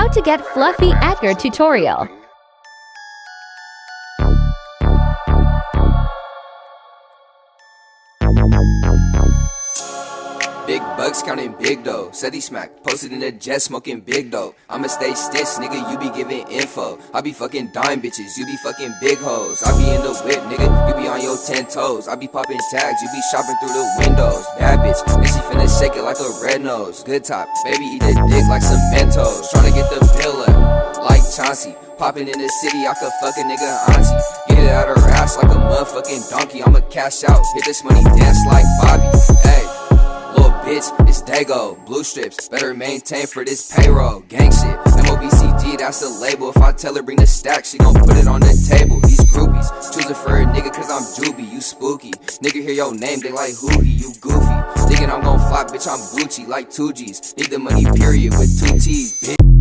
How to get fluffy actor tutorial. Big bucks counting big dough. Said he smack, posted in the jet smoking big dope. I'ma stay stitched, nigga, you be giving info. I be fucking dime bitches, you be fucking big hoes. I be in the whip, nigga, you be on your 10 toes. I be popping tags, you be shopping through the windows. Bad bitch, and she finna shake it like a red nose. Good top, baby eat the dick like some Mentos. Tryna get the bill up, like Chauncey. Popping in the city, I could fuck a nigga auntie. Get it out her ass like a motherfucking donkey. I'ma cash out, hit this money dance like Bobby. Hey. Bitch, it's Dago, blue strips, better maintain for this payroll. Gang shit, MOBCG, that's the label. If I tell her bring the stack, she gon' put it on the table. These groupies, choosing for a nigga cause I'm Juby, you spooky. Nigga hear your name, they like Hoogie, you goofy. Thinking I'm gon' fly, bitch, I'm Gucci, like 2Gs. Need the money, period, with 2 T's, bitch.